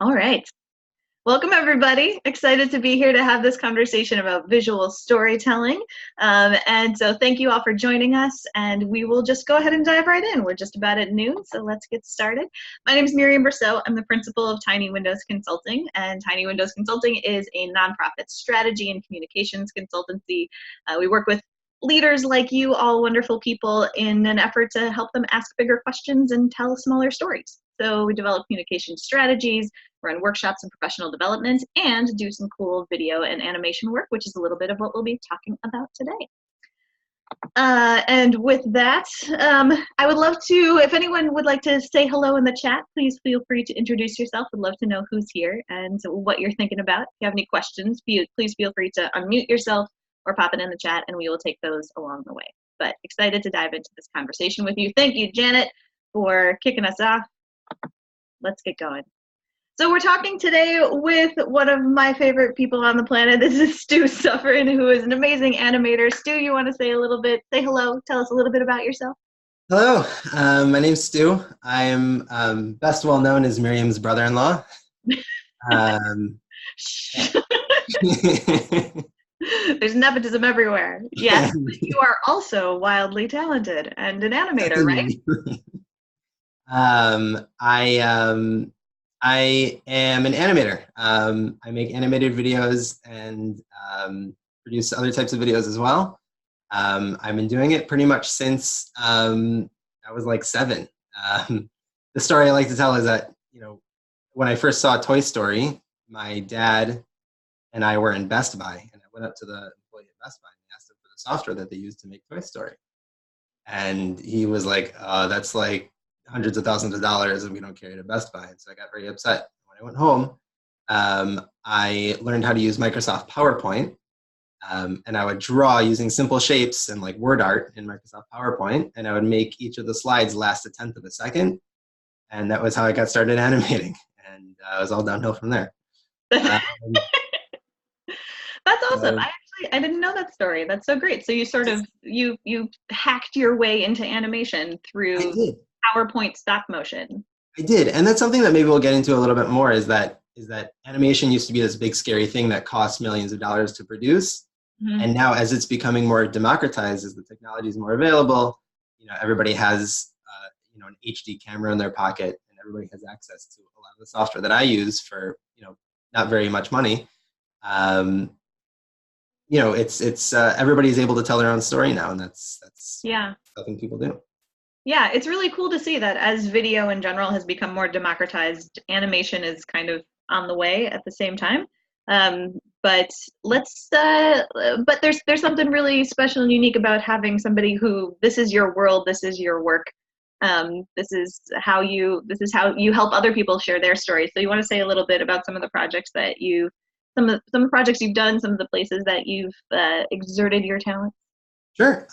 All right. Welcome, everybody. Excited to be here to have this conversation about visual storytelling. And so thank you all for joining us. And we will just go ahead and dive right in. We're just about at noon, so let's get started. My name is Miriam Brousseau. I'm the principal of Tiny Windows Consulting. And Tiny Windows Consulting is a nonprofit strategy and communications consultancy. We work with leaders like you, all wonderful people, in an effort to help them ask bigger questions and tell smaller stories. So we develop communication strategies, run workshops and professional development, and do some cool video and animation work, which is a little bit of what we'll be talking about today. And with that, I would love to, if anyone would like to say hello in the chat, please feel free to introduce yourself. We'd love to know who's here and what you're thinking about. If you have any questions, please feel free to unmute yourself or pop it in the chat, and we will take those along the way. But excited to dive into this conversation with you. Thank you, Janet, for kicking us off. Let's get going. So we're talking today with one of my favorite people on the planet. This is Stu Sufrin, who is an amazing animator. Stu, you want to say hello, tell us a little bit about yourself? Hello, my name's Stu. I'm best well known as Miriam's brother-in-law. There's nepotism everywhere. Yes, but you are also wildly talented and an animator, right? I am an animator. I make animated videos and produce other types of videos as well. I've been doing it pretty much since I was like 7. The story I like to tell is that, when I first saw Toy Story, my dad and I were in Best Buy, and I went up to the employee at Best Buy and asked him for the software that they used to make Toy Story. And he was like, that's like hundreds of thousands of dollars, and we don't carry it at Best Buy. And so I got very upset. When I went home, I learned how to use Microsoft PowerPoint, and I would draw using simple shapes and like word art in Microsoft PowerPoint, and I would make each of the slides last a tenth of a second. And that was how I got started animating, and it was all downhill from there. That's awesome. I didn't know that story. That's so great. So you sort of you hacked your way into animation through PowerPoint stop motion. I did, and that's something that maybe we'll get into a little bit more. Is that animation used to be this big scary thing that cost millions of dollars to produce, and now as it's becoming more democratized, as the technology is more available, everybody has an HD camera in their pocket, and everybody has access to a lot of the software that I use for not very much money. It's everybody's able to tell their own story now, and that's something people do. Yeah, it's really cool to see that as video in general has become more democratized, animation is kind of on the way at the same time. But there's something really special and unique about having somebody who, this is your world, this is your work. This is how you help other people share their stories. So you want to say a little bit about some of the projects that some of the projects you've done, some of the places that you've exerted your talent? Sure.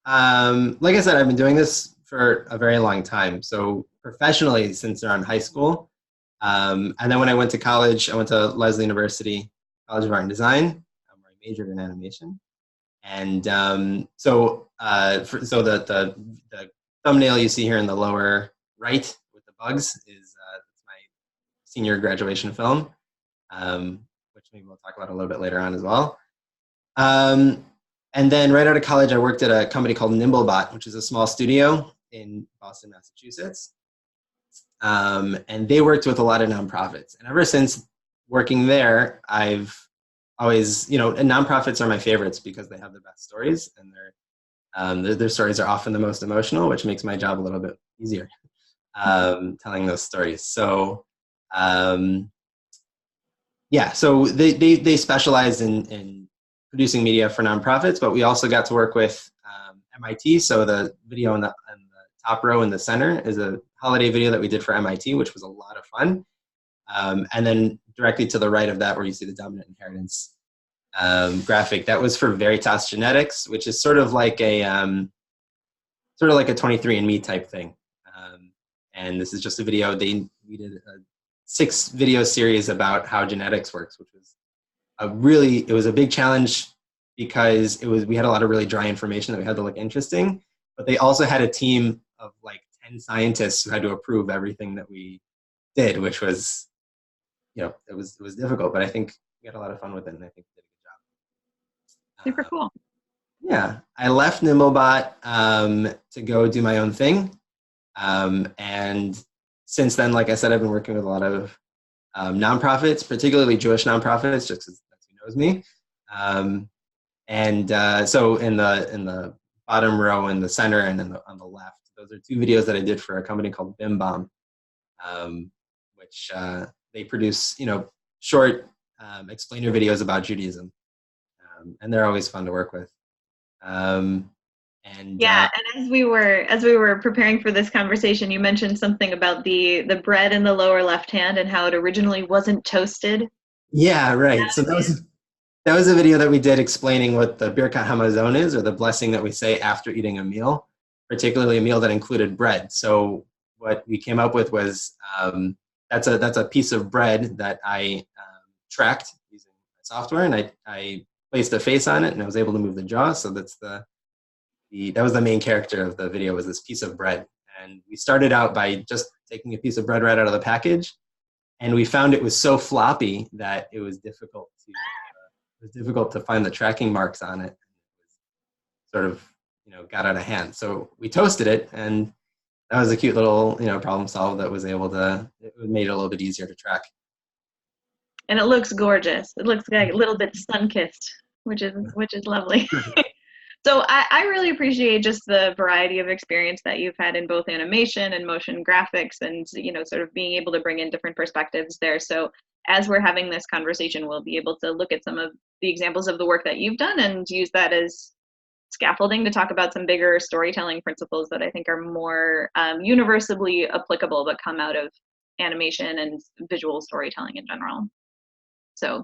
Like I said, I've been doing this for a very long time. So professionally, since around high school. And then when I went to college, I went to Lesley University College of Art and Design, where I majored in animation. And so the thumbnail you see here in the lower right with the bugs is my senior graduation film, which maybe we'll talk about a little bit later on as well. And then right out of college, I worked at a company called Nimblebot, which is a small studio in Boston, Massachusetts. And they worked with a lot of nonprofits. And ever since working there, I've always, and nonprofits are my favorites because they have the best stories, and their stories are often the most emotional, which makes my job a little bit easier, telling those stories. So, so they specialize in producing media for nonprofits, but we also got to work with MIT. So the video in the top row in the center is a holiday video that we did for MIT, which was a lot of fun. And then directly to the right of that, where you see the dominant inheritance graphic, that was for Veritas Genetics, which is sort of like a 23andMe type thing. And this is just a video. We did a 6-video series about how genetics works, which was it was a big challenge because we had a lot of really dry information that we had to look interesting, but they also had a team of like 10 scientists who had to approve everything that we did, which was, it was difficult, but I think we had a lot of fun with it, and I think we did a good Super job. cool. Yeah, I left Nimblebot to go do my own thing, and since then, like I said, I've been working with a lot of nonprofits, particularly Jewish nonprofits, just because that's who knows me. So in the bottom row, in the center, and on the left, those are two videos that I did for a company called Bim Bom, which they produce, short explainer videos about Judaism, and they're always fun to work with. Um, and Yeah, and as we were preparing for this conversation, you mentioned something about the bread in the lower left hand and how it originally wasn't toasted. yeah, right. So that was a video that we did explaining what the Birkat Hamazon is, or the blessing that we say after eating a meal, particularly a meal that included bread. So what we came up with was that's a piece of bread that I tracked using software, and I placed a face on it, and I was able to move the jaw. So that was the main character of the video, was this piece of bread. And we started out by just taking a piece of bread right out of the package, and we found it was so floppy that it was difficult to find the tracking marks on it. It sort of, got out of hand. So we toasted it, and that was a cute little, problem solved that was able to, it made it a little bit easier to track. And it looks gorgeous. It looks like a little bit sun-kissed, which is lovely. So I really appreciate just the variety of experience that you've had in both animation and motion graphics, and sort of being able to bring in different perspectives there. So as we're having this conversation, we'll be able to look at some of the examples of the work that you've done and use that as scaffolding to talk about some bigger storytelling principles that I think are more universally applicable, but come out of animation and visual storytelling in general. So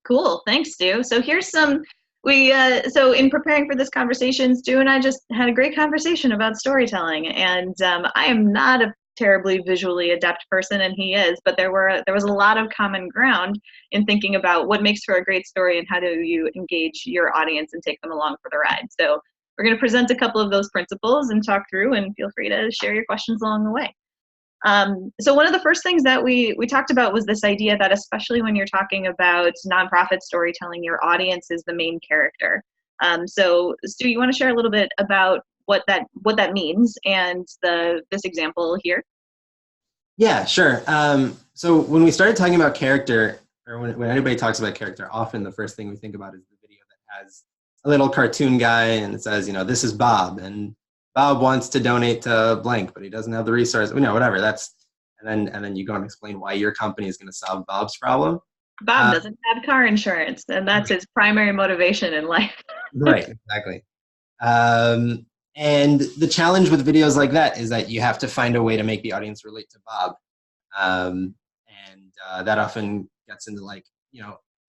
cool, thanks, Stu. So here's some, so in preparing for this conversation, Stu and I just had a great conversation about storytelling, and I am not a terribly visually adept person, and he is, but there was a lot of common ground in thinking about what makes for a great story and how do you engage your audience and take them along for the ride. So we're going to present a couple of those principles and talk through, and feel free to share your questions along the way. So one of the first things that we talked about was this idea that, especially when you're talking about nonprofit storytelling, your audience is the main character. So Stu, you want to share a little bit about what that means and this example here? Yeah, sure. So when we started talking about character, or when anybody talks about character, often the first thing we think about is the video that has a little cartoon guy and it says, this is Bob, and Bob wants to donate to blank, but he doesn't have the resource. Whatever. And then you go and explain why your company is going to solve Bob's problem. Bob doesn't have car insurance, and that's his primary motivation in life. Right, exactly. And the challenge with videos like that is that you have to find a way to make the audience relate to Bob. That often gets into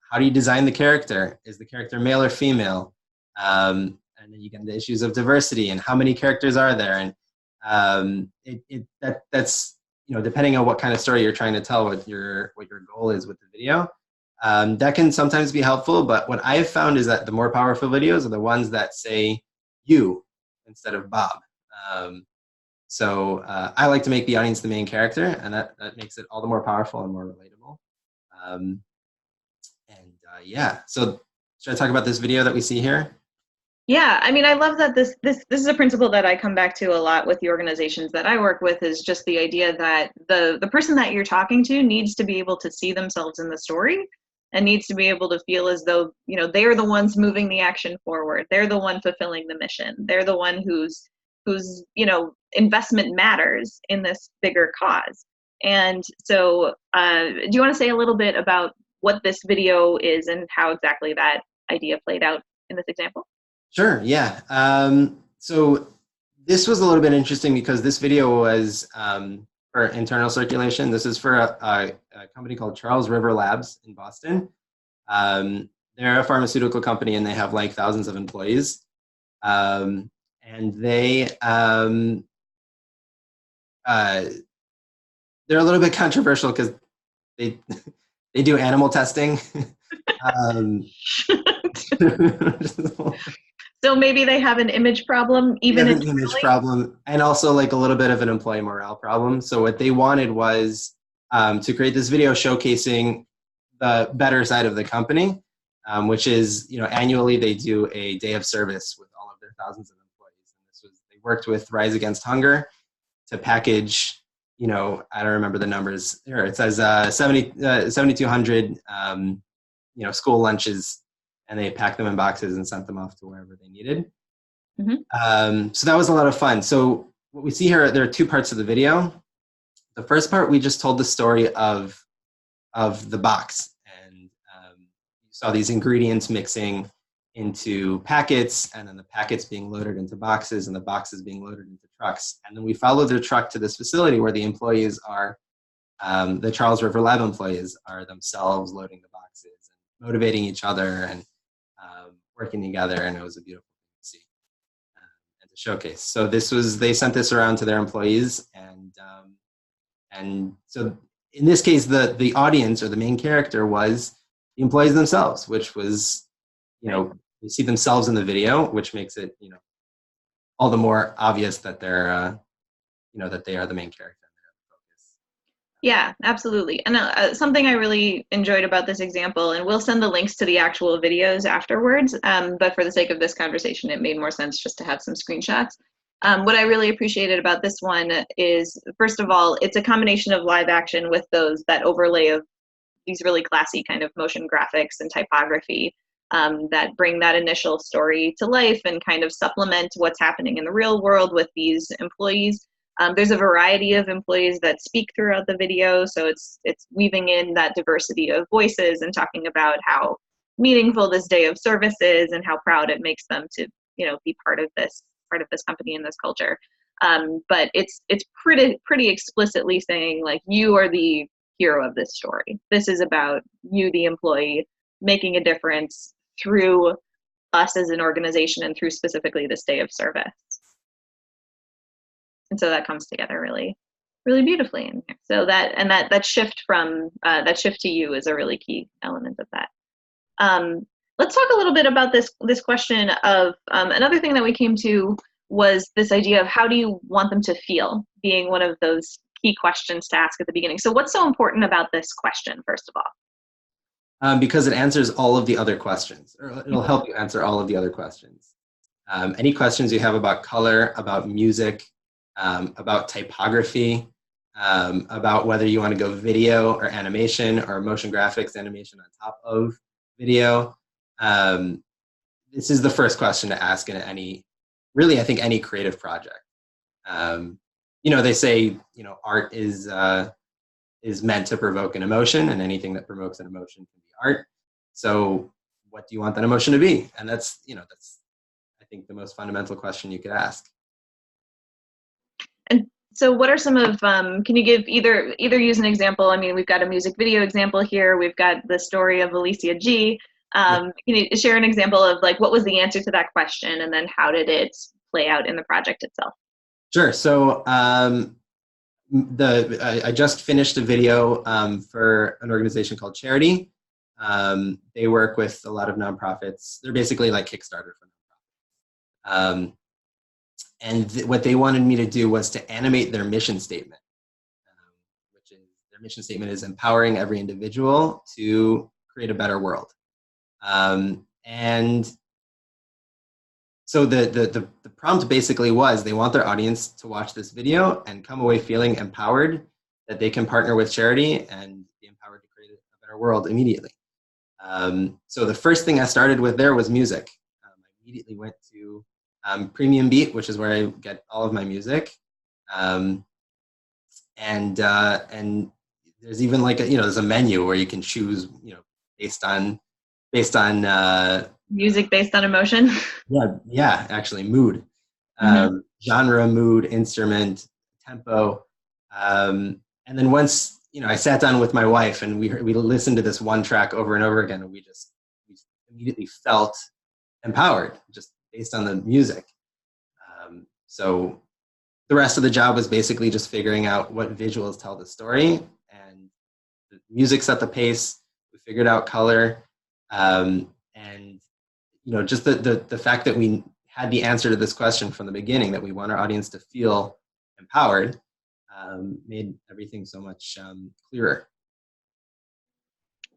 how do you design the character? Is the character male or female? And then you get into issues of diversity and how many characters are there. And that's depending on what kind of story you're trying to tell, what your goal is with the video. That can sometimes be helpful, but what I've found is that the more powerful videos are the ones that say you instead of Bob. So I like to make the audience the main character, and that makes it all the more powerful and more relatable. Yeah, so should I talk about this video that we see here? Yeah, I mean, I love that this is a principle that I come back to a lot with the organizations that I work with, is just the idea that the person that you're talking to needs to be able to see themselves in the story, and needs to be able to feel as though, they're the ones moving the action forward. They're the one fulfilling the mission. They're the one whose investment matters in this bigger cause. And so do you want to say a little bit about what this video is and how exactly that idea played out in this example? Sure, yeah. So this was a little bit interesting because this video was for internal circulation. This is for a company called Charles River Labs in Boston. They're a pharmaceutical company, and they have thousands of employees. And they're a little bit controversial because they do animal testing. So maybe they have an image problem, even an image problem, and also a little bit of an employee morale problem. So what they wanted was to create this video showcasing the better side of the company, which is, annually they do a day of service with all of their thousands of employees. And they worked with Rise Against Hunger to package, I don't remember the numbers here. It says 7,200, school lunches, and they packed them in boxes and sent them off to wherever they needed. Mm-hmm. So that was a lot of fun. So what we see here, there are two parts of the video. The first part, we just told the story of the box, and you saw these ingredients mixing into packets, and then the packets being loaded into boxes, and the boxes being loaded into trucks. And then we followed the truck to this facility where the employees are, the Charles River Lab employees are themselves loading the boxes and motivating each other and working together, and it was a beautiful thing to see and to showcase. So they sent this around to their employees, and so in this case, the audience or the main character was the employees themselves, which was, you see themselves in the video, which makes it, all the more obvious that they're, that they are the main character. Yeah, absolutely. And something I really enjoyed about this example, and we'll send the links to the actual videos afterwards, but for the sake of this conversation, it made more sense just to have some screenshots. What I really appreciated about this one is, first of all, it's a combination of live action with that overlay of these really classy kind of motion graphics and typography that bring that initial story to life and kind of supplement what's happening in the real world with these employees. There's a variety of employees that speak throughout the video, so it's weaving in that diversity of voices and talking about how meaningful this day of service is and how proud it makes them to be part of this company and this culture. But it's pretty explicitly saying, like, you are the hero of this story. This is about you, the employee, making a difference through us as an organization and through specifically this day of service. And so that comes together really, really beautifully in here. So that shift from that shift to you is a really key element of that. Let's talk a little bit about this question of another thing that we came to was this idea of how do you want them to feel, being one of those key questions to ask at the beginning. So what's so important about this question, first of all? Because it answers all of the other questions, or it'll help you answer all of the other questions. Any questions you have about color, about music, about typography, about whether you want to go video or animation or motion graphics animation on top of video. This is the first question to ask in any creative project. They say, art is meant to provoke an emotion, and anything that provokes an emotion can be art. So what do you want that emotion to be? And that's I think the most fundamental question you could ask. And so what are some of, can you give either use an example? I mean, we've got a music video example here. We've got the story of Alicia G. Can you share an example of, like, what was the answer to that question, and then how did it play out in the project itself? Sure. So I just finished a video for an organization called Charity. They work with a lot of nonprofits. They're basically like Kickstarter for nonprofits. And what they wanted me to do was to animate their mission statement, which is, their mission statement is empowering every individual to create a better world. And so the prompt basically was, they want their audience to watch this video and come away feeling empowered that they can partner with Charity and be empowered to create a better world immediately. So the first thing I started with there was music. I immediately went to Premium Beat, which is where I get all of my music. And there's even like there's a menu where you can choose, based on music based on emotion. Yeah, actually mood, genre, mood, instrument, tempo. And then once, I sat down with my wife and we listened to this one track over and over again, and we immediately felt empowered just based on the music. So the rest of the job was basically just figuring out what visuals tell the story, and the music set the pace. We figured out color, and just the fact that we had the answer to this question from the beginning, that we want our audience to feel empowered, made everything so much clearer.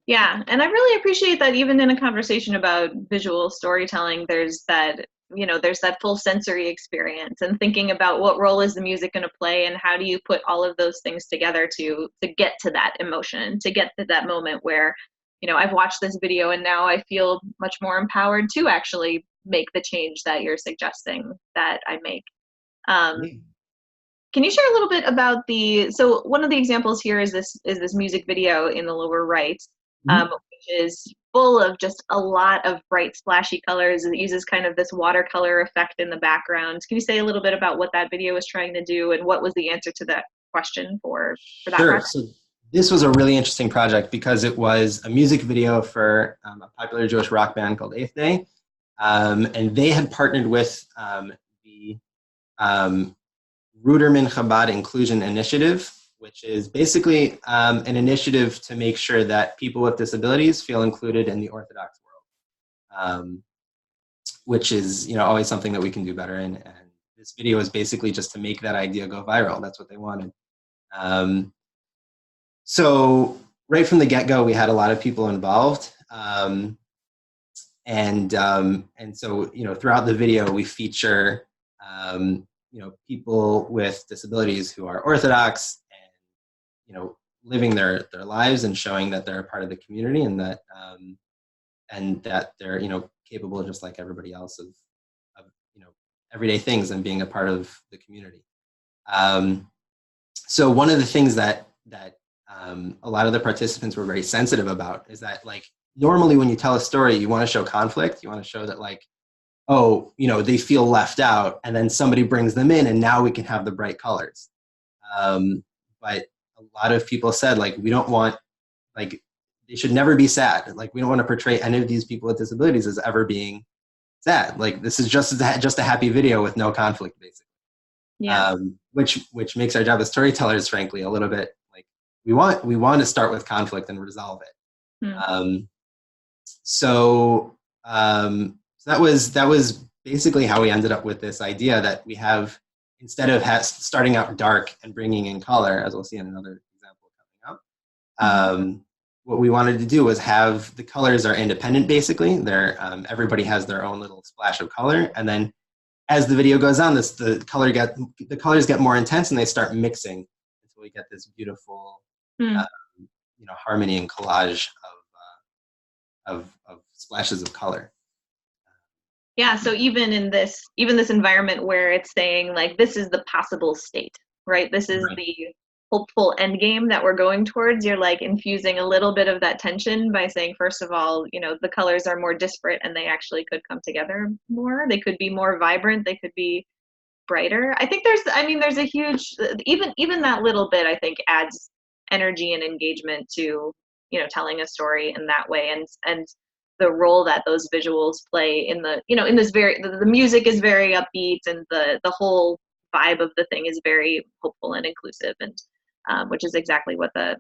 Yeah, and I really appreciate that even in a conversation about visual storytelling, there's that, there's that full sensory experience and thinking about what role is the music going to play and how do you put all of those things together to get to that emotion, to get to that moment where, I've watched this video and now I feel much more empowered to actually make the change that you're suggesting that I make. Yeah. Can you share a little bit about so one of the examples here is this music video in the lower right, Mhm. which is full of just a lot of bright splashy colors. It uses kind of this watercolor effect in the background. Can you say a little bit about what that video was trying to do and what was the answer to that question for that Sure. project? So this was a really interesting project because it was a music video for a popular Jewish rock band called Eighth Day. And they had partnered with the Ruderman Chabad Inclusion Initiative, which is basically an initiative to make sure that people with disabilities feel included in the Orthodox world, which is always something that we can do better in. And this video is basically just to make that idea go viral. That's what they wanted. So right from the get-go, we had a lot of people involved. And so, throughout the video, we feature, people with disabilities who are Orthodox and, living their lives and showing that they're a part of the community and that they're, capable just like everybody else of everyday things and being a part of the community. So one of the things that a lot of the participants were very sensitive about is that, like, normally when you tell a story, you want to show conflict. You want to show that, like, oh, they feel left out, and then somebody brings them in, and now we can have the bright colors. But a lot of people said, like, we don't want, like, they should never be sad. Like, we don't want to portray any of these people with disabilities as ever being sad. Like, this is just a happy video with no conflict, basically. Yeah. Which makes our job as storytellers, frankly, a little bit like we want to start with conflict and resolve it. Hmm. So that was basically how we ended up with this idea that we have, instead of starting out dark and bringing in color, as we'll see in another example coming up. What we wanted to do was have the colors are independent. Basically, they're everybody has their own little splash of color, and then as the video goes on, the colors get more intense and they start mixing until we get this beautiful, harmony and collage of splashes of color. Yeah, so even this environment where it's saying, like, this is the possible state, right? This is Right. the hopeful end game that we're going towards. You're, like, infusing a little bit of that tension by saying, first of all, the colors are more disparate and they actually could come together more. They could be more vibrant. They could be brighter. I think there's a huge, even that little bit, I think, adds energy and engagement to, telling a story in that way. And the role that those visuals play in in this the music is very upbeat, and the whole vibe of the thing is very hopeful and inclusive, and which is exactly what the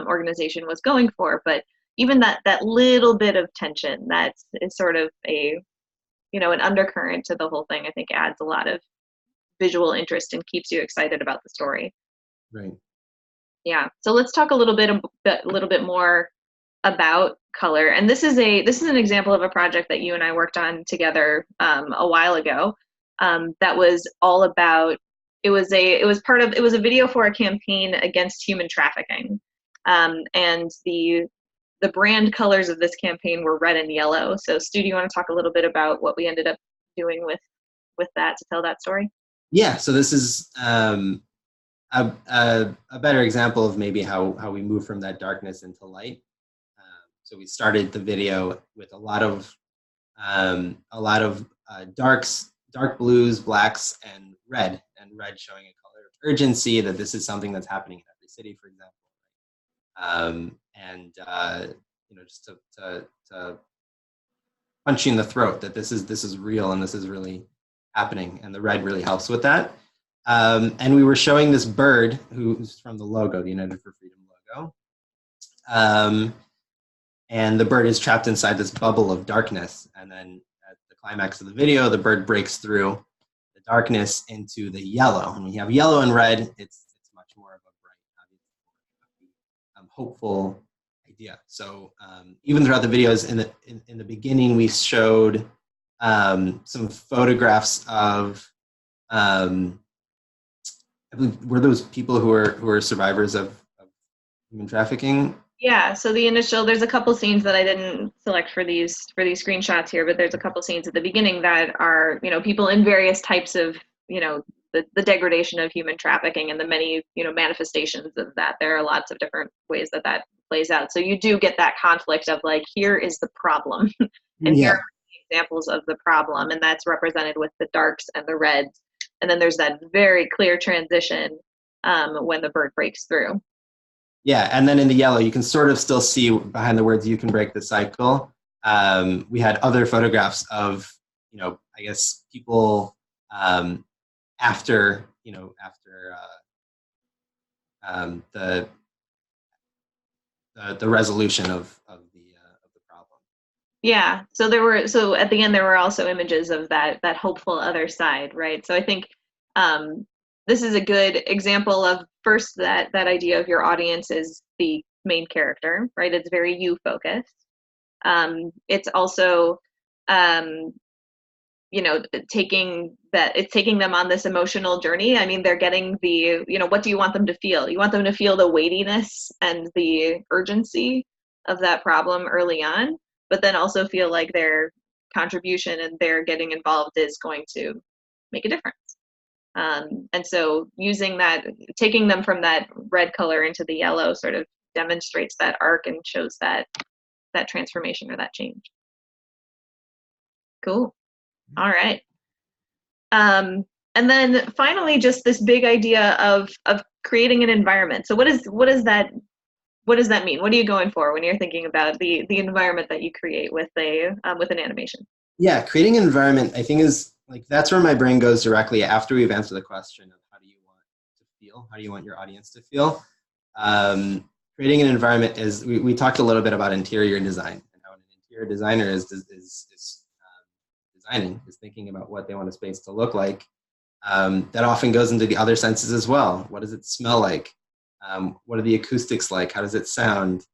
organization was going for. But even that little bit of tension that is sort of an undercurrent to the whole thing, I think adds a lot of visual interest and keeps you excited about the story. Right. Yeah. So let's talk a little bit more about color. And this is an example of a project that you and I worked on together a while ago. That was all about. It was a video for a campaign against human trafficking, and the brand colors of this campaign were red and yellow. So Stu, do you want to talk a little bit about what we ended up doing with that to tell that story? Yeah. So this is a better example of maybe how we move from that darkness into light. So we started the video with a lot of dark blues, blacks, and red showing a color of urgency, that this is something that's happening in every city, for example. Just to punch you in the throat that this is real and this is really happening, and the red really helps with that. And we were showing this bird who's from the logo, the United for Freedom logo. And the bird is trapped inside this bubble of darkness. And then at the climax of the video, the bird breaks through the darkness into the yellow. And when you have yellow and red, it's much more of a bright, obviously, hopeful idea. So even throughout the videos, in the beginning, we showed some photographs of, I believe, were those people who were survivors of human trafficking? Yeah, so there's a couple scenes that I didn't select for these screenshots here, but there's a couple scenes at the beginning that are, people in various types of, the degradation of human trafficking and the many, manifestations of that. There are lots of different ways that that plays out. So you do get that conflict of like, here is the problem, and here Yeah. are the examples of the problem, and that's represented with the darks and the reds. And then there's that very clear transition when the bird breaks through. Yeah, and then in the yellow, you can sort of still see behind the words, "You can break the cycle." We had other photographs of, I guess people after, after the resolution of the problem. Yeah. So at the end there were also images of that hopeful other side, right? So I think this is a good example of first that idea of your audience is the main character, right? It's very you focused. It's also taking them on this emotional journey. I mean, they're getting what do you want them to feel? You want them to feel the weightiness and the urgency of that problem early on, but then also feel like their contribution and their getting involved is going to make a difference. And so taking them from that red color into the yellow sort of demonstrates that arc and shows that transformation or that change. Cool. All right. And then finally, just this big idea of creating an environment. So what does that mean? What are you going for when you're thinking about the environment that you create with an animation? Yeah, creating an environment, I think, is like, that's where my brain goes directly after we've answered the question of how do you want to feel? How do you want your audience to feel? Creating an environment is, we talked a little bit about interior design and how an interior designer is designing, is thinking about what they want a space to look like. That often goes into the other senses as well. What does it smell like? What are the acoustics like? How does it sound?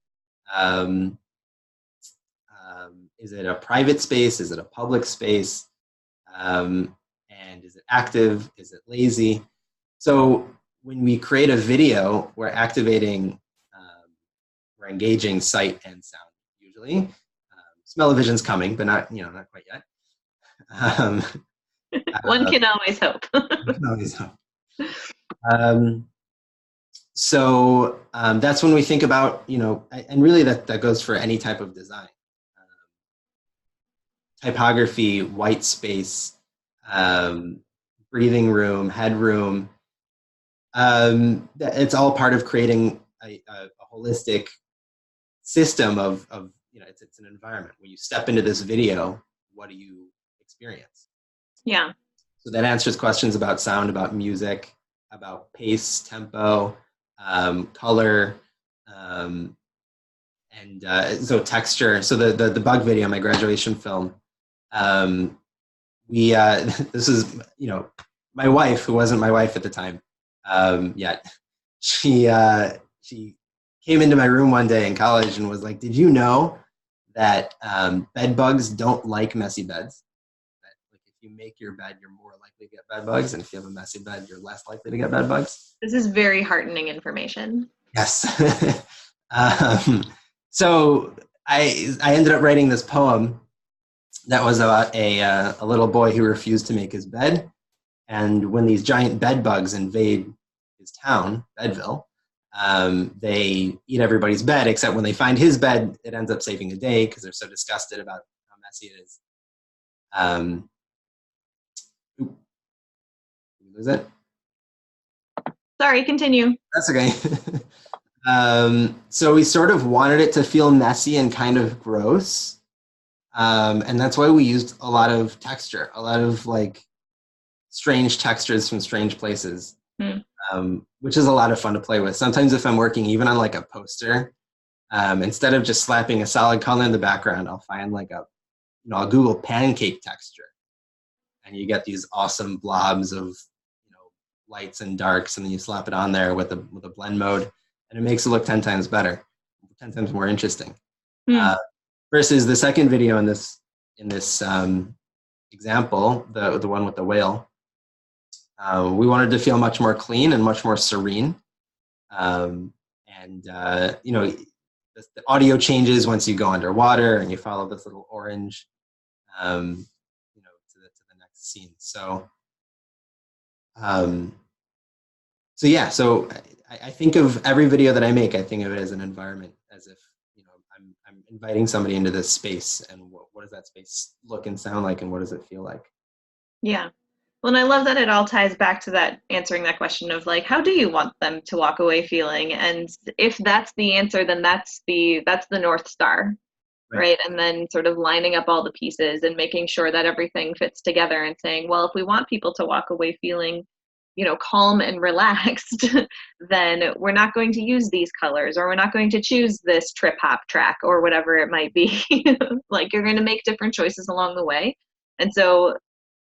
Is it a private space? Is it a public space? And is it active? Is it lazy? So when we create a video, we're engaging sight and sound usually. Smell-o-vision's coming, but not quite yet. One can always hope. So that's when we think about, and really that goes for any type of design. Typography, white space, breathing room, headroom. It's all part of creating a holistic system of it's an environment. When you step into this video, what do you experience? Yeah. So that answers questions about sound, about music, about pace, tempo, color, and so texture. So the bug video, my graduation film, this is, my wife, who wasn't my wife at the time yet, she came into my room one day in college and was like, "Did you know that bed bugs don't like messy beds? That, like, if you make your bed, you're more likely to get bed bugs, and if you have a messy bed, you're less likely to get bed bugs." This is very heartening information. Yes. So I ended up writing this poem that was about a little boy who refused to make his bed, and when these giant bed bugs invade his town, Bedville, they eat everybody's bed, except when they find his bed, it ends up saving the day because they're so disgusted about how messy it is. Did you lose it? Sorry, continue. That's okay. So we sort of wanted it to feel messy and kind of gross. And that's why we used a lot of texture, a lot of like strange textures from strange places, which is a lot of fun to play with. Sometimes if I'm working even on like a poster, instead of just slapping a solid color in the background, I'll find like I'll Google pancake texture, and you get these awesome blobs of, lights and darks, and then you slap it on there with a blend mode, and it makes it look 10 times better, 10 times more interesting. Hmm. Versus the second video in this example, the one with the whale, we wanted to feel much more clean and much more serene. You know, the audio changes once you go underwater and you follow this little orange, you know, to the next scene. So yeah, so I think of every video that I make, I think of it as an environment, as if, you know, I'm inviting somebody into this space, and what does that space look and sound like, and what does it feel like? Yeah. Well, and I love that it all ties back to that, answering that question of like, how do you want them to walk away feeling? And if that's the answer, then that's the North Star, Right. right? And then sort of lining up all the pieces and making sure that everything fits together and saying, well, if we want people to walk away feeling, you know, calm and relaxed, then we're not going to use these colors, or we're not going to choose this trip hop track, or whatever it might be. Like, you're going to make different choices along the way. And so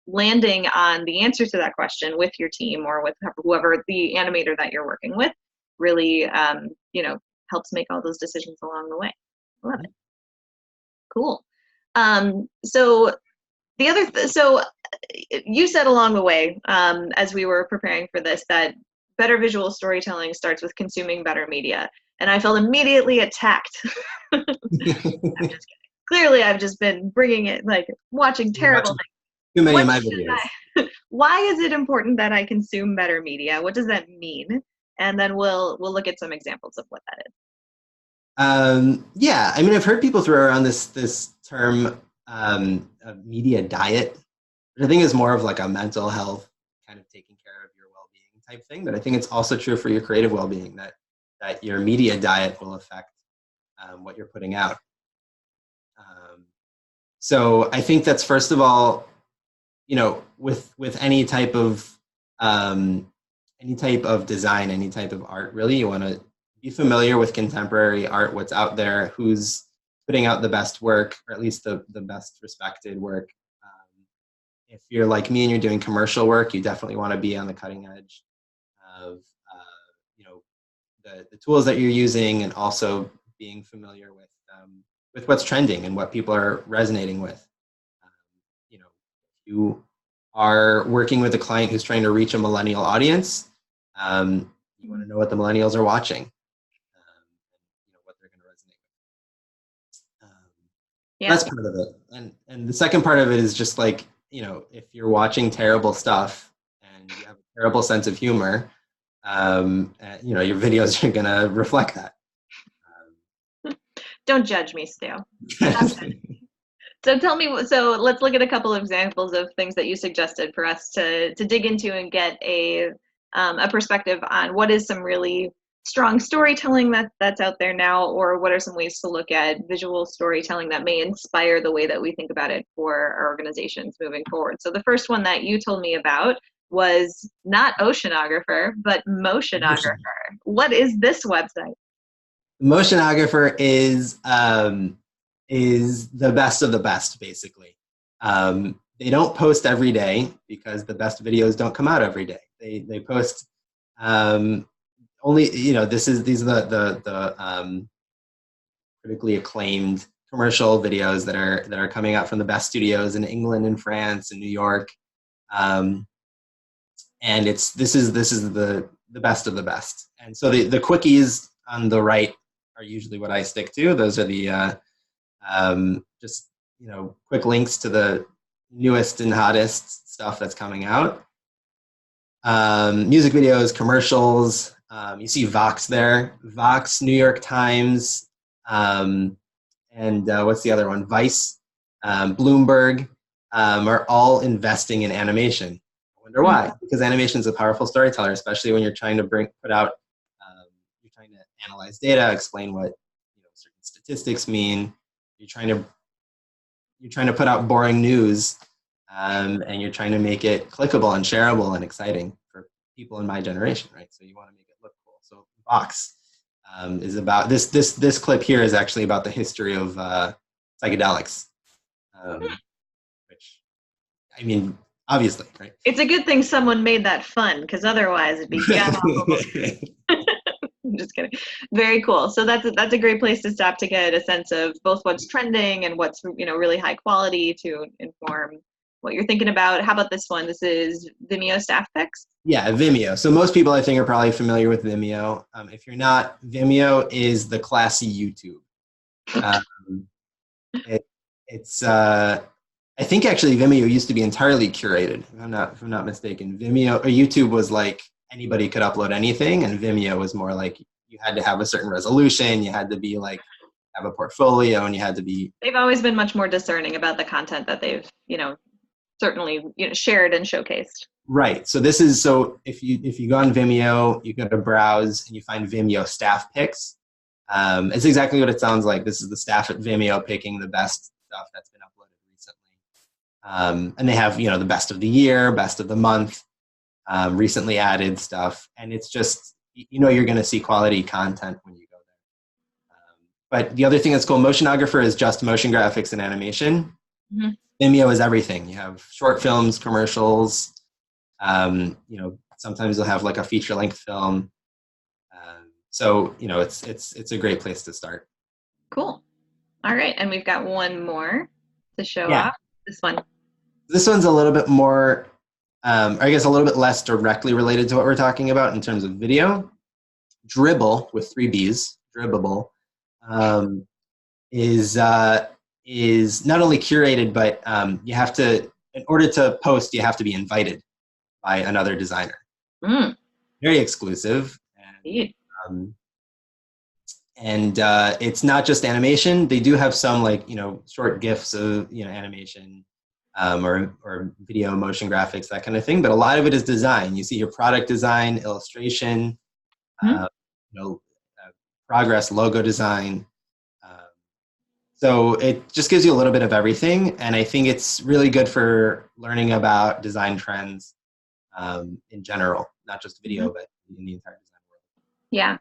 landing on the answer to that question with your team or with whoever the animator that you're working with really, you know, helps make all those decisions along the way. Love it. Cool. So the other, so you said along the way, as we were preparing for this, that better visual storytelling starts with consuming better media. And I felt immediately attacked. I'm just kidding. Clearly, I've just been bringing it, like watching terrible things. Too many of What my should videos. why is it important that I consume better media? What does that mean? And then we'll look at some examples of what that is. Yeah, I mean, I've heard people throw around this term, of media diet, which I think is more of like a mental health kind of taking care of your well-being type thing. But I think it's also true for your creative well-being, that your media diet will affect what you're putting out. So I think that's, first of all, you know, with any type of design, any type of art, really, you want to be familiar with contemporary art, what's out there, who's putting out the best work, or at least the best respected work. If you're like me and you're doing commercial work, you definitely want to be on the cutting edge of you know, the tools that you're using, and also being familiar with what's trending and what people are resonating with. You know, if you are working with a client who's trying to reach a millennial audience, you want to know what the millennials are watching, you know, what they're going to resonate with. Yeah. That's part of it. And the second part of it is just like, you know, if you're watching terrible stuff and you have a terrible sense of humor, you know, your videos are going to reflect that. Don't judge me, Stu. So tell me, so let's look at a couple of examples of things that you suggested for us to dig into and get a perspective on what is some really strong storytelling that's out there now, or what are some ways to look at visual storytelling that may inspire the way that we think about it for our organizations moving forward. So the first one that you told me about was not oceanographer, but motionographer. What is this website? Motionographer is the best of the best, basically. They don't post every day because the best videos don't come out every day. They post only, you know, these are the critically acclaimed commercial videos that are coming out from the best studios in England and France and New York. And this is the best of the best. And so the quickies on the right are usually what I stick to. Those are the just, you know, quick links to the newest and hottest stuff that's coming out. Music videos, commercials. You see Vox there. Vox, New York Times, and what's the other one? Vice, Bloomberg, are all investing in animation. I wonder why? Because animation is a powerful storyteller, especially when you're trying to put out, you're trying to analyze data, explain what, you know, certain statistics mean. You're trying to put out boring news, and you're trying to make it clickable and shareable and exciting for people in my generation, right? So you want to make it look cool. So Vox is about this clip here is actually about the history of psychedelics, which, I mean, obviously, right? It's a good thing someone made that fun, because otherwise it'd be god awful. I'm just kidding. Very cool. So that's a great place to stop to get a sense of both what's trending and what's really high quality to inform what you're thinking about. How about this one? This is Vimeo staff picks. Yeah, Vimeo. So most people I think are probably familiar with Vimeo. If you're not, Vimeo is the classy YouTube. Um, it, it's I think actually Vimeo used to be entirely curated. If I'm not mistaken, Vimeo or YouTube was like anybody could upload anything, and Vimeo was more like you had to have a certain resolution, you had to be like have a portfolio, and you had to be. They've always been much more discerning about the content that they've certainly shared and showcased. Right. So this is so if you go on Vimeo, you go to browse and you find Vimeo staff picks. It's exactly what it sounds like. This is the staff at Vimeo picking the best stuff that's been uploaded recently. And they have the best of the year, best of the month, recently added stuff, and it's just you're going to see quality content when you go there. But the other thing that's cool, Motionographer is just motion graphics and animation. Mm-hmm. Vimeo is everything. You have short films, commercials. Sometimes you'll have like a feature-length film. So it's a great place to start. Cool. All right, and we've got one more to show Yeah. off. This one. This one's a little bit more, I guess, a little bit less directly related to what we're talking about in terms of video. Dribbble with 3 B's. Dribbble is not only curated, but you have to, in order to post, you have to be invited by another designer. Very exclusive. And it's not just animation. They do have some short GIFs of animation or video, motion graphics, that kind of thing. But a lot of it is design. You see your product design, illustration, progress, logo design. So it just gives you a little bit of everything. And I think it's really good for learning about design trends in general, not just video, but in the entire design world. Yeah.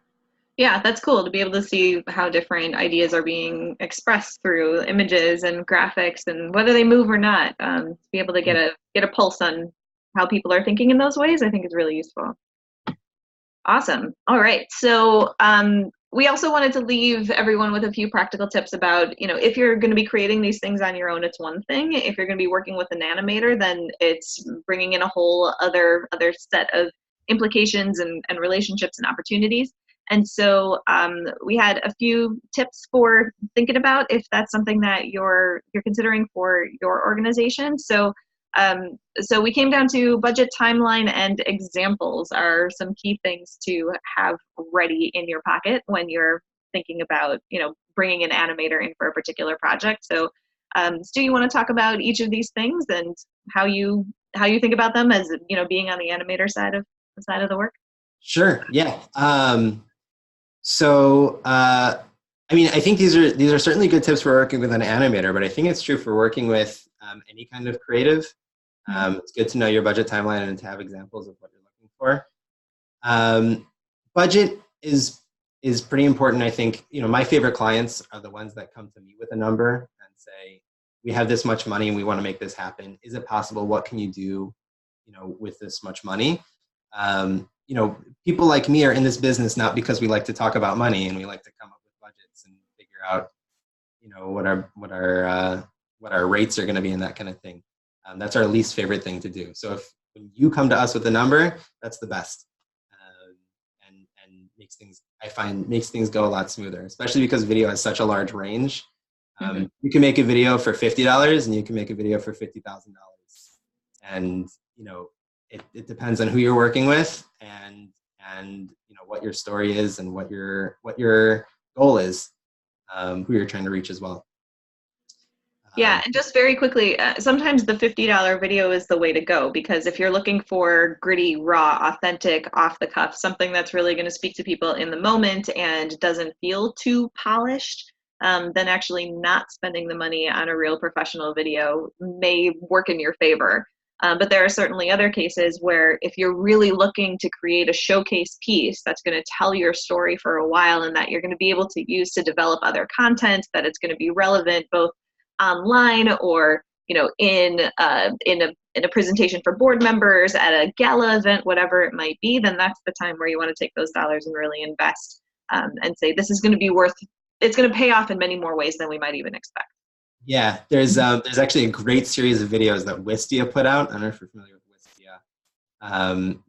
Yeah, that's cool to be able to see how different ideas are being expressed through images and graphics, and whether they move or not. To be able to get a pulse on how people are thinking in those ways, I think is really useful. Awesome. All right. So we also wanted to leave everyone with a few practical tips about, if you're going to be creating these things on your own, it's one thing. If you're going to be working with an animator, then it's bringing in a whole other set of implications and relationships and opportunities. And so we had a few tips for thinking about if that's something that you're considering for your organization. So we came down to budget, timeline, and examples are some key things to have ready in your pocket when you're thinking about, bringing an animator in for a particular project. So Stu, you want to talk about each of these things and how you think about them as, being on the animator side of the work? Sure. Yeah. I think these are certainly good tips for working with an animator, but I think it's true for working with any kind of creative. It's good to know your budget, timeline, and to have examples of what you're looking for. Budget is pretty important. I think, my favorite clients are the ones that come to me with a number and say, we have this much money and we want to make this happen. Is it possible? What can you do, with this much money? People like me are in this business not because we like to talk about money and we like to come up with budgets and figure out, what our rates are going to be and that kind of thing. That's our least favorite thing to do. So when you come to us with a number, that's the best, and makes things go a lot smoother, especially because video has such a large range. You can make a video for $50 and you can make a video for $50,000, and it depends on who you're working with and what your story is and what your goal is, who you're trying to reach as well. Yeah, and just very quickly, sometimes the $50 video is the way to go, because if you're looking for gritty, raw, authentic, off the cuff, something that's really going to speak to people in the moment and doesn't feel too polished, then actually not spending the money on a real professional video may work in your favor. But there are certainly other cases where if you're really looking to create a showcase piece that's going to tell your story for a while and that you're going to be able to use to develop other content, that it's going to be relevant both online or in a in a presentation for board members, at a gala event, whatever it might be, then that's the time where you want to take those dollars and really invest, and say, this is going to be worth, it's going to pay off in many more ways than we might even expect. Yeah, there's actually a great series of videos that Wistia put out. I don't know if you're familiar with Wistia. I'm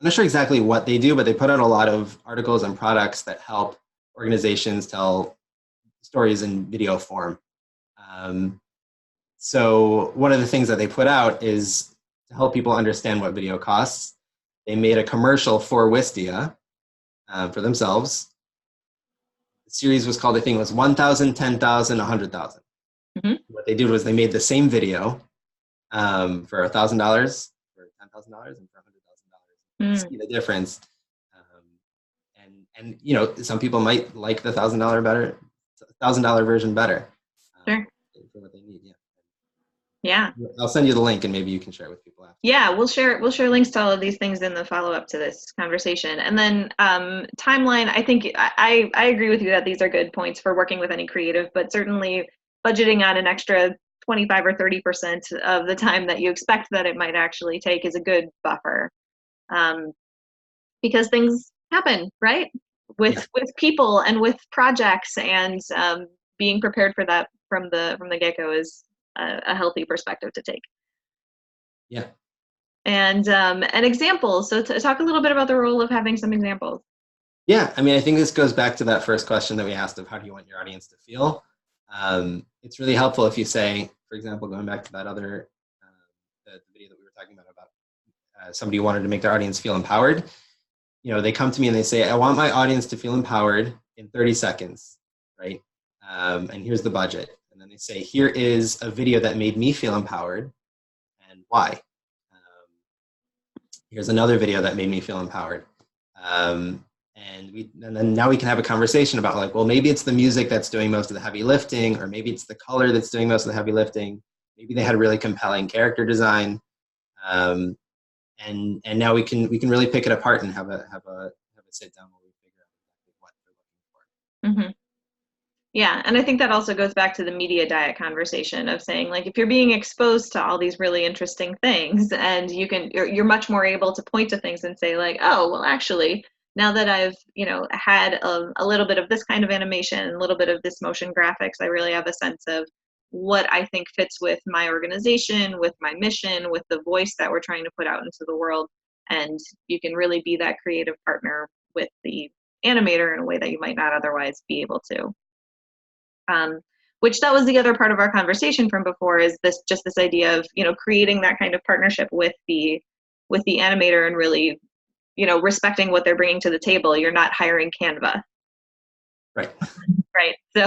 not sure exactly what they do, but they put out a lot of articles and products that help organizations tell stories in video form. So one of the things that they put out is to help people understand what video costs. They made a commercial for Wistia for themselves. The series was called, I think it was 1,000, 10,000, 100,000. Mm-hmm. What they did was they made the same video for $1,000, for $10,000, and for $100,000. See the difference. And you know, some people might like the $1,000 version better. Sure. For what they need. Yeah. Yeah. I'll send you the link and maybe you can share it with people after. Yeah, we'll share links to all of these things in the follow-up to this conversation. And then timeline, I think I agree with you that these are good points for working with any creative, but certainly budgeting on an extra 25 or 30% of the time that you expect that it might actually take is a good buffer. Because things happen, right? With people and with projects, and being prepared for that from the get-go is a healthy perspective to take. Yeah. And examples. So talk a little bit about the role of having some examples. Yeah, I mean, I think this goes back to that first question that we asked of how do you want your audience to feel? It's really helpful if you say, for example, going back to that other the video that we were talking about somebody who wanted to make their audience feel empowered. You know, they come to me and they say, I want my audience to feel empowered in 30 seconds, right? And here's the budget. And then they say, here is a video that made me feel empowered and why. Here's another video that made me feel empowered. And then now we can have a conversation about, like, well, maybe it's the music that's doing most of the heavy lifting, or maybe it's the color that's doing most of the heavy lifting. Maybe they had a really compelling character design. And now we can really pick it apart and have a sit down where we figure out what they're looking for. Mm-hmm. Yeah, and I think that also goes back to the media diet conversation of saying, like, if you're being exposed to all these really interesting things, and you're much more able to point to things and say, like, oh, well, actually, now that I've, you know, had a little bit of this kind of animation, a little bit of this motion graphics, I really have a sense of what I think fits with my organization, with my mission, with the voice that we're trying to put out into the world. And you can really be that creative partner with the animator in a way that you might not otherwise be able to. Which that was the other part of our conversation from before, is this idea of, you know, creating that kind of partnership with the animator and really, you know, respecting what they're bringing to the table. You're not hiring Canva. Right. Right. So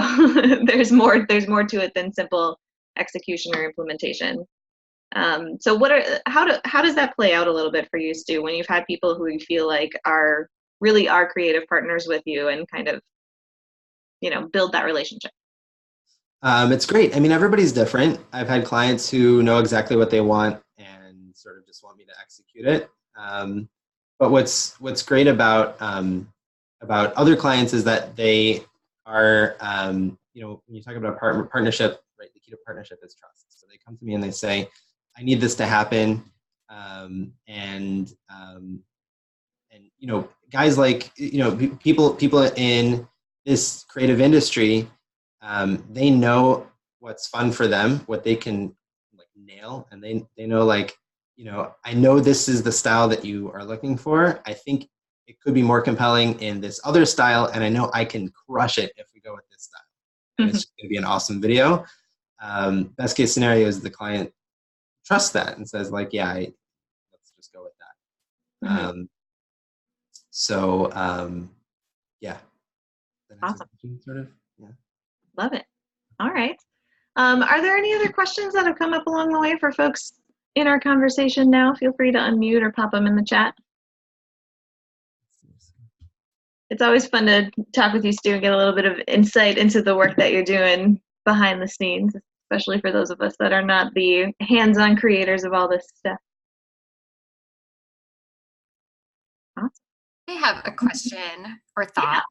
there's more to it than simple execution or implementation. So how does that play out a little bit for you, Stu, when you've had people who you feel like are creative partners with you and kind of, you know, build that relationship? It's great. I mean, everybody's different. I've had clients who know exactly what they want and sort of just want me to execute it. But what's great about other clients is that they are, you know, when you talk about partnership, right? The key to partnership is trust. So they come to me and they say, I need this to happen. And you know, guys like, you know, people in this creative industry, they know what's fun for them, what they can, like, nail, and they know, like, you know, I know this is the style that you are looking for. I think it could be more compelling in this other style, and I know I can crush it if we go with this style. And it's going to be an awesome video. Best case scenario is the client trusts that and says, like, yeah, let's just go with that. Mm-hmm. Yeah. Awesome. Sort of. Yeah. Love it. All right. Are there any other questions that have come up along the way for folks in our conversation now? Feel free to unmute or pop them in the chat. It's always fun to talk with you, Stu, and get a little bit of insight into the work that you're doing behind the scenes, especially for those of us that are not the hands-on creators of all this stuff. Awesome. I have a question or thought.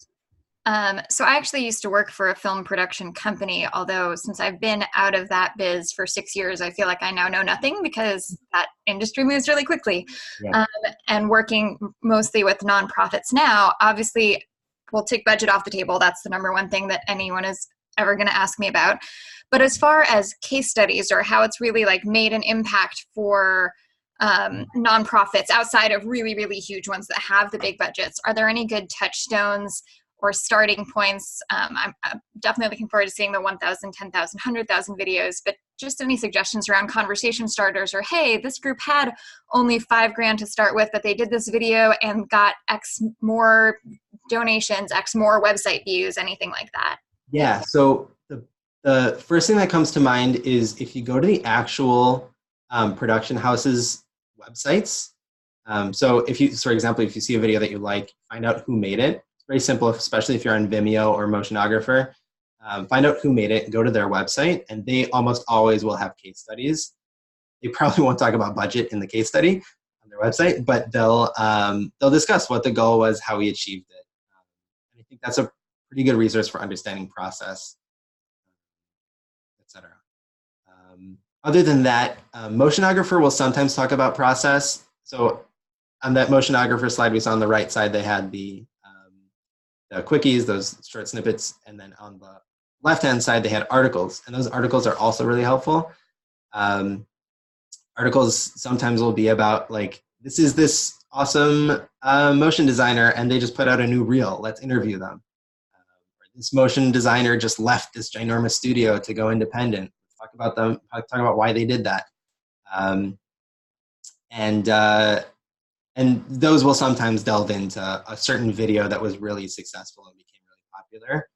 So I actually used to work for a film production company, although since I've been out of that biz for 6 years, I feel like I now know nothing because that industry moves really quickly. Yeah. Um, and working mostly with nonprofits now, obviously we'll take budget off the table. That's the number one thing that anyone is ever going to ask me about. But as far as case studies or how it's really like made an impact for nonprofits outside of really, really huge ones that have the big budgets, are there any good touchstones or starting points? I'm definitely looking forward to seeing the 1,000, 10,000, 100,000 videos, but just any suggestions around conversation starters, or, hey, this group had only $5,000 to start with, but they did this video and got X more donations, X more website views, anything like that. Yeah, so the first thing that comes to mind is if you go to the actual production houses websites. So if you, for example, if you see a video that you like, find out who made it. It's very simple, especially if you're on Vimeo or Motionographer. Find out who made it, go to their website, and they almost always will have case studies. They probably won't talk about budget in the case study on their website, but they'll discuss what the goal was, how we achieved it. And I think that's a pretty good resource for understanding process, etc. Other than that, Motionographer will sometimes talk about process. So on that Motionographer slide we saw on the right side, they had the quickies, those short snippets, and then on the left-hand side they had articles, and those articles are also really helpful. Articles sometimes will be about, like, this is this awesome motion designer and they just put out a new reel, let's interview them. This motion designer just left this ginormous studio to go independent. Talk about them, talk about why they did that. And those will sometimes delve into a certain video that was really successful and became really popular.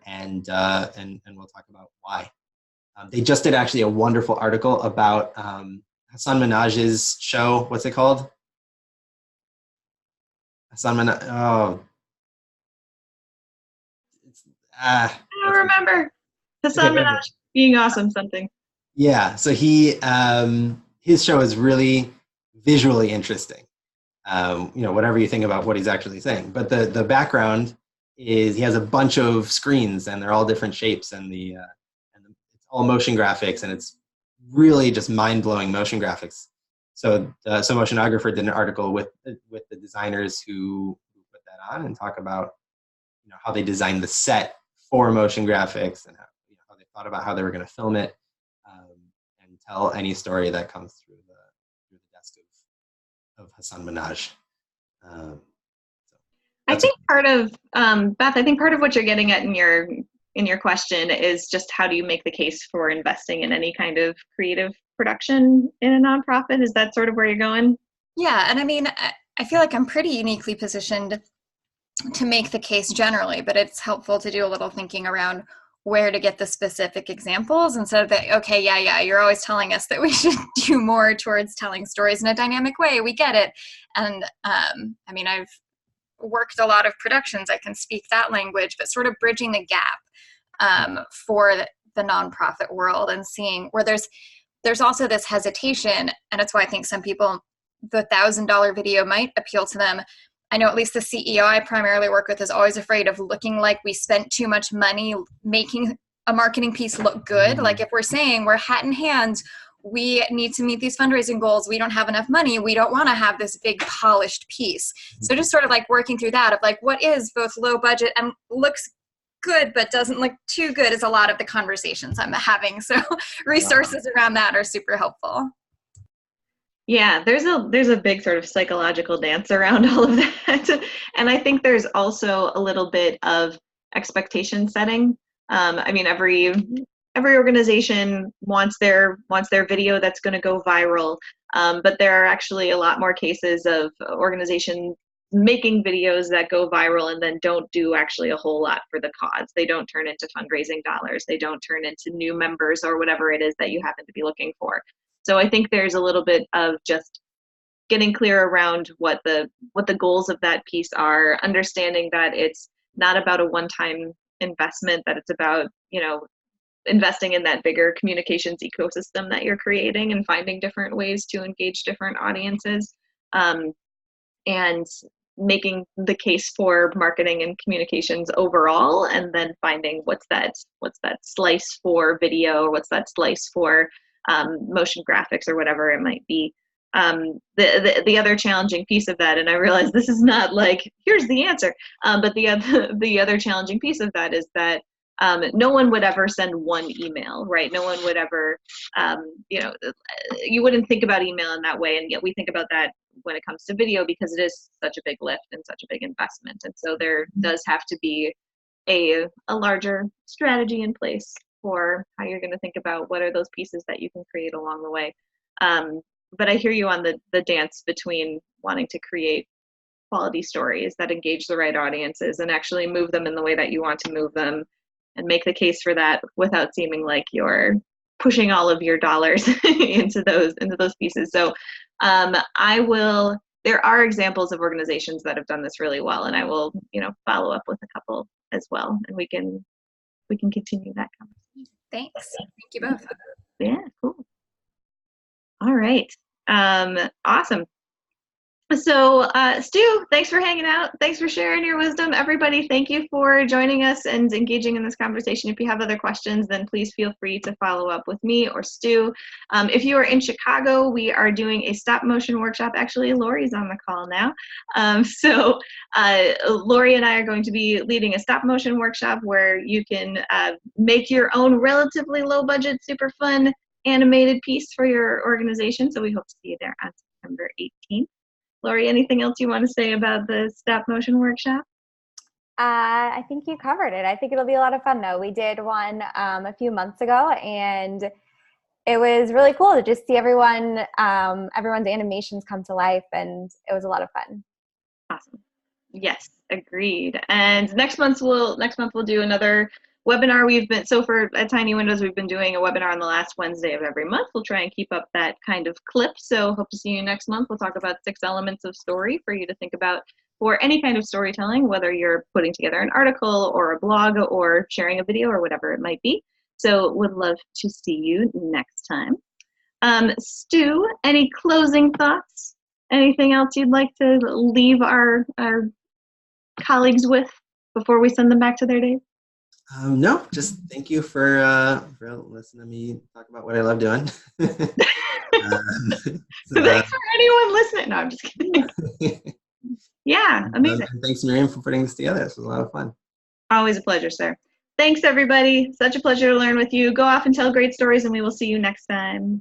And we'll talk about why. They just did actually a wonderful article about Hassan Minaj's show. What's it called? Hassan Minaj. Oh. I don't remember. Hassan Okay, Minaj being awesome something. Yeah, so his show is really visually interesting. Whatever you think about what he's actually saying, but the background is he has a bunch of screens and they're all different shapes, and it's all motion graphics, and it's really just mind-blowing motion graphics. So Motionographer did an article with the designers who put that on and talk about how they designed the set for motion graphics and how they thought about how they were going to film it, and tell any story that comes through the desk of Hassan Minaj. I think part of Beth, I think part of what you're getting at in your question is just how do you make the case for investing in any kind of creative production in a nonprofit? Is that sort of where you're going? Yeah, and I mean, I feel like I'm pretty uniquely positioned to make the case generally, but it's helpful to do a little thinking around where to get the specific examples instead of the, okay, yeah, you're always telling us that we should do more towards telling stories in a dynamic way. We get it. And I mean, I've worked a lot of productions. I can speak that language, but sort of bridging the gap for the nonprofit world and seeing where there's also this hesitation. And that's why I think some people, the $1,000 video might appeal to them. I know at least the CEO I primarily work with is always afraid of looking like we spent too much money making a marketing piece look good. Like if we're saying we're hat in hand, we need to meet these fundraising goals, we don't have enough money, we don't want to have this big polished piece. So just sort of like working through that of like what is both low budget and looks good but doesn't look too good is a lot of the conversations I'm having. So resources around that are super helpful. Yeah, there's a big sort of psychological dance around all of that. And I think there's also a little bit of expectation setting. I mean, every organization wants their video that's going to go viral, but there are actually a lot more cases of organizations making videos that go viral and then don't do actually a whole lot for the cause. They don't turn into fundraising dollars. They don't turn into new members or whatever it is that you happen to be looking for. So I think there's a little bit of just getting clear around what the goals of that piece are, understanding that it's not about a one-time investment, that it's about, investing in that bigger communications ecosystem that you're creating and finding different ways to engage different audiences. And making the case for marketing and communications overall, and then finding what's that slice for video, or what's that slice for motion graphics, or whatever it might be. The other challenging piece of that, and I realize this is not like, here's the answer, but the other challenging piece of that is that no one would ever send one email, right? No one would ever, you wouldn't think about email in that way, and yet we think about that when it comes to video, because it is such a big lift and such a big investment. And so there does have to be a larger strategy in place for how you're going to think about what are those pieces that you can create along the way. But I hear you on the dance between wanting to create quality stories that engage the right audiences and actually move them in the way that you want to move them, and make the case for that without seeming like you're pushing all of your dollars into those pieces. So there are examples of organizations that have done this really well, and I will, follow up with a couple as well, and we can continue that conversation. Thanks. Thank you both. Yeah, cool. All right. Awesome. So, Stu, thanks for hanging out. Thanks for sharing your wisdom. Everybody, thank you for joining us and engaging in this conversation. If you have other questions, then please feel free to follow up with me or Stu. If you are in Chicago, we are doing a stop motion workshop. Actually, Lori's on the call now. Lori and I are going to be leading a stop motion workshop where you can make your own relatively low budget, super fun animated piece for your organization. So we hope to see you there on September 18th. Lori, anything else you want to say about the stop motion workshop? I think you covered it. I think it'll be a lot of fun, though. We did one a few months ago, and it was really cool to just see everyone's animations come to life, and it was a lot of fun. Awesome. Yes, agreed. And next month we'll do another webinar. For at Tiny Windows, we've been doing a webinar on the last Wednesday of every month. We'll try and keep up that kind of clip. So hope to see you next month. We'll talk about 6 elements of story for you to think about for any kind of storytelling, whether you're putting together an article or a blog or sharing a video or whatever it might be. So would love to see you next time. Stu, any closing thoughts? Anything else you'd like to leave our colleagues with before we send them back to their days? No, just thank you for listening to me talk about what I love doing. Thanks for anyone listening. No, I'm just kidding. Yeah, amazing. Thanks, Miriam, for putting this together. This was a lot of fun. Always a pleasure, sir. Thanks, everybody. Such a pleasure to learn with you. Go off and tell great stories, and we will see you next time.